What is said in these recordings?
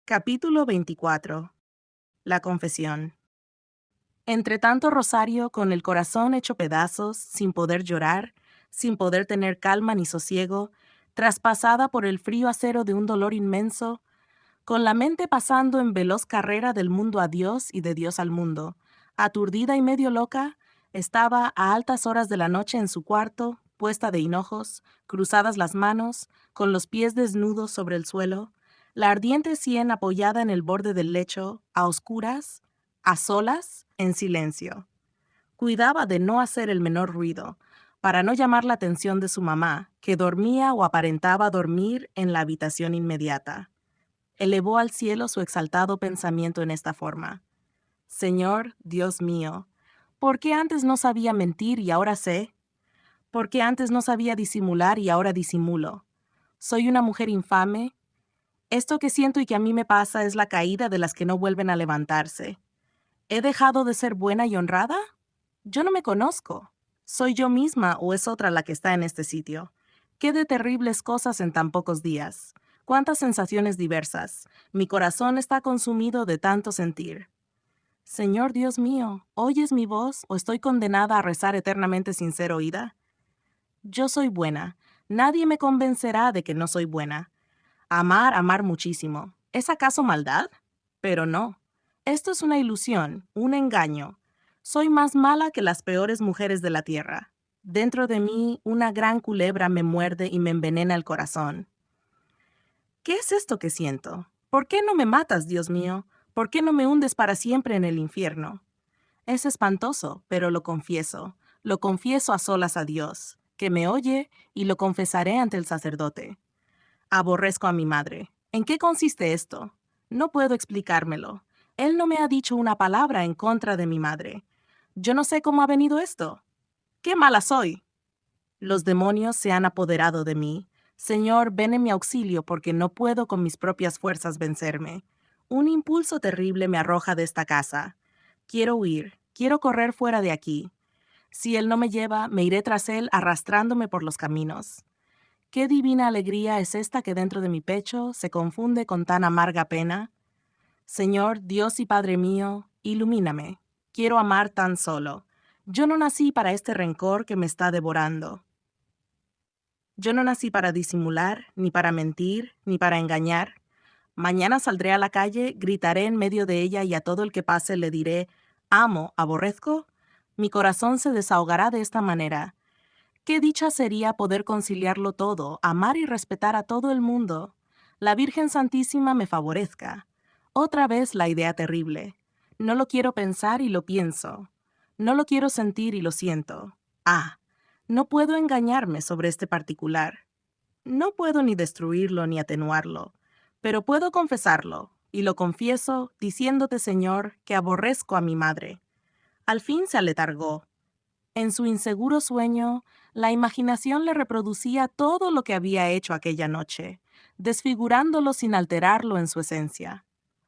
Capítulo 24. La confesión. Entre tanto Rosario, con el corazón hecho pedazos, sin poder llorar, sin poder tener calma ni sosiego, traspasada por el frío acero de un dolor inmenso, con la mente pasando en veloz carrera del mundo a Dios y de Dios al mundo, aturdida y medio loca, estaba a altas horas de la noche en su cuarto, puesta de hinojos, cruzadas las manos, con los pies desnudos sobre el suelo, la ardiente sien apoyada en el borde del lecho, a oscuras, a solas, en silencio. Cuidaba de no hacer el menor ruido, para no llamar la atención de su mamá, que dormía o aparentaba dormir en la habitación inmediata. Elevó al cielo su exaltado pensamiento en esta forma: Señor, Dios mío, ¿por qué antes no sabía mentir y ahora sé? ¿Por qué antes no sabía disimular y ahora disimulo? ¿Soy una mujer infame? Esto que siento y que a mí me pasa es la caída de las que no vuelven a levantarse. ¿He dejado de ser buena y honrada? Yo no me conozco. ¿Soy yo misma o es otra la que está en este sitio? ¿Qué de terribles cosas en tan pocos días? ¿Cuántas sensaciones diversas? Mi corazón está consumido de tanto sentir. Señor Dios mío, ¿oyes mi voz o estoy condenada a rezar eternamente sin ser oída? Yo soy buena. Nadie me convencerá de que no soy buena. Amar, amar muchísimo. ¿Es acaso maldad? Pero no. Esto es una ilusión, un engaño. Soy más mala que las peores mujeres de la tierra. Dentro de mí, una gran culebra me muerde y me envenena el corazón. ¿Qué es esto que siento? ¿Por qué no me matas, Dios mío? ¿Por qué no me hundes para siempre en el infierno? Es espantoso, pero lo confieso. Lo confieso a solas a Dios, que me oye, y lo confesaré ante el sacerdote. Aborrezco a mi madre. ¿En qué consiste esto? No puedo explicármelo. Él no me ha dicho una palabra en contra de mi madre. Yo no sé cómo ha venido esto. ¡Qué mala soy! Los demonios se han apoderado de mí. Señor, ven en mi auxilio porque no puedo con mis propias fuerzas vencerme. Un impulso terrible me arroja de esta casa. Quiero huir, quiero correr fuera de aquí. Si él no me lleva, me iré tras él arrastrándome por los caminos. Qué divina alegría es esta que dentro de mi pecho se confunde con tan amarga pena. Señor, Dios y Padre mío, ilumíname. Quiero amar tan solo. Yo no nací para este rencor que me está devorando. Yo no nací para disimular, ni para mentir, ni para engañar. Mañana saldré a la calle, gritaré en medio de ella y a todo el que pase le diré: amo, aborrezco. Mi corazón se desahogará de esta manera. Qué dicha sería poder conciliarlo todo, amar y respetar a todo el mundo. La Virgen Santísima me favorezca. Otra vez la idea terrible. No lo quiero pensar y lo pienso. No lo quiero sentir y lo siento. Ah, no puedo engañarme sobre este particular. No puedo ni destruirlo ni atenuarlo, pero puedo confesarlo, y lo confieso diciéndote, Señor, que aborrezco a mi madre. Al fin se aletargó. En su inseguro sueño, la imaginación le reproducía todo lo que había hecho aquella noche, desfigurándolo sin alterarlo en su esencia.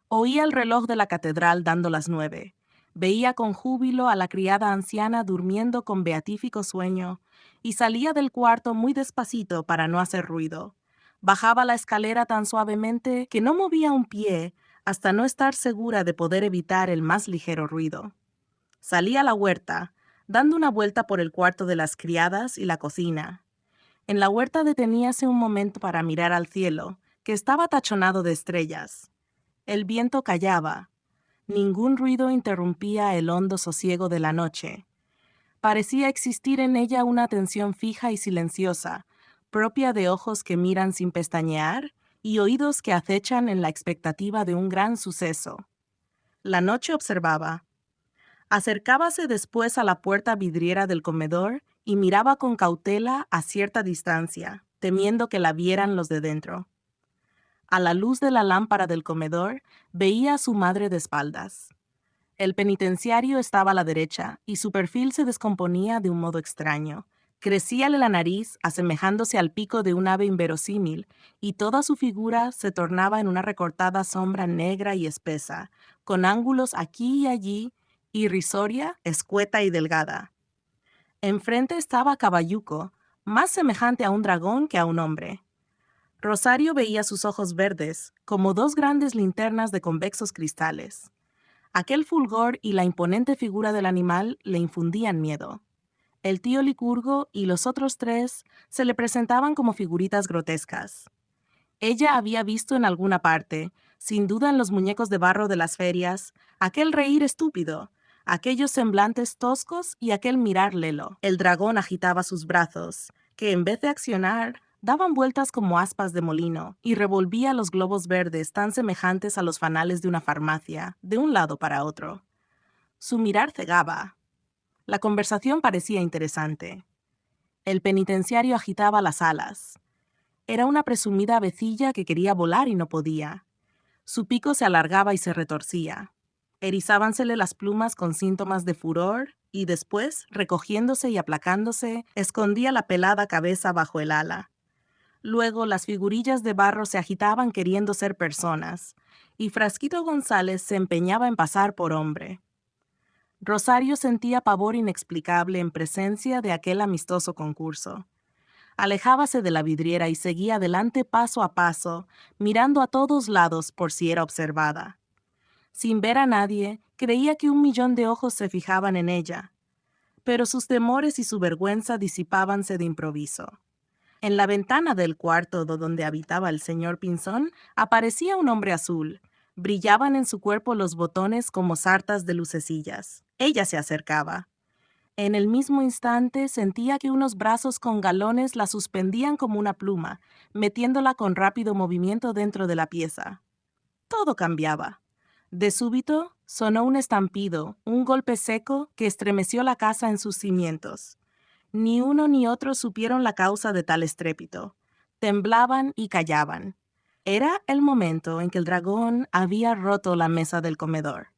Oía el reloj de la catedral dando las 9. Veía con júbilo a la criada anciana durmiendo con beatífico sueño, y salía del cuarto muy despacito para no hacer ruido. Bajaba la escalera tan suavemente que no movía un pie hasta no estar segura de poder evitar el más ligero ruido. Salí a la huerta, dando una vuelta por el cuarto de las criadas y la cocina. En la huerta deteníase un momento para mirar al cielo, que estaba tachonado de estrellas. El viento callaba. Ningún ruido interrumpía el hondo sosiego de la noche. Parecía existir en ella una atención fija y silenciosa, propia de ojos que miran sin pestañear y oídos que acechan en la expectativa de un gran suceso. La noche observaba. Acercábase después a la puerta vidriera del comedor y miraba con cautela a cierta distancia, temiendo que la vieran los de dentro. A la luz de la lámpara del comedor veía a su madre de espaldas. El penitenciario estaba a la derecha y su perfil se descomponía de un modo extraño. Crecíale la nariz, asemejándose al pico de un ave inverosímil, y toda su figura se tornaba en una recortada sombra negra y espesa, con ángulos aquí y allí, irrisoria, escueta y delgada. Enfrente estaba Caballuco, más semejante a un dragón que a un hombre. Rosario veía sus ojos verdes, como dos grandes linternas de convexos cristales. Aquel fulgor y la imponente figura del animal le infundían miedo. El tío Licurgo y los otros tres se le presentaban como figuritas grotescas. Ella había visto en alguna parte, sin duda en los muñecos de barro de las ferias, aquel reír estúpido, aquellos semblantes toscos y aquel mirar lelo. El dragón agitaba sus brazos, que en vez de accionar, daban vueltas como aspas de molino, y revolvía los globos verdes tan semejantes a los fanales de una farmacia, de un lado para otro. Su mirar cegaba. La conversación parecía interesante. El penitenciario agitaba las alas. Era una presumida avecilla que quería volar y no podía. Su pico se alargaba y se retorcía. Erizábansele las plumas con síntomas de furor y después, recogiéndose y aplacándose, escondía la pelada cabeza bajo el ala. Luego las figurillas de barro se agitaban queriendo ser personas, y Frasquito González se empeñaba en pasar por hombre. Rosario sentía pavor inexplicable en presencia de aquel amistoso concurso. Alejábase de la vidriera y seguía adelante paso a paso, mirando a todos lados por si era observada. Sin ver a nadie, creía que 1.000.000 de ojos se fijaban en ella, pero sus temores y su vergüenza disipábanse de improviso. En la ventana del cuarto donde habitaba el señor Pinzón aparecía un hombre azul. Brillaban en su cuerpo los botones como sartas de lucecillas. Ella se acercaba. En el mismo instante sentía que unos brazos con galones la suspendían como una pluma, metiéndola con rápido movimiento dentro de la pieza. Todo cambiaba. De súbito sonó un estampido, un golpe seco que estremeció la casa en sus cimientos. Ni uno ni otro supieron la causa de tal estrépito. Temblaban y callaban. Era el momento en que el dragón había roto la mesa del comedor.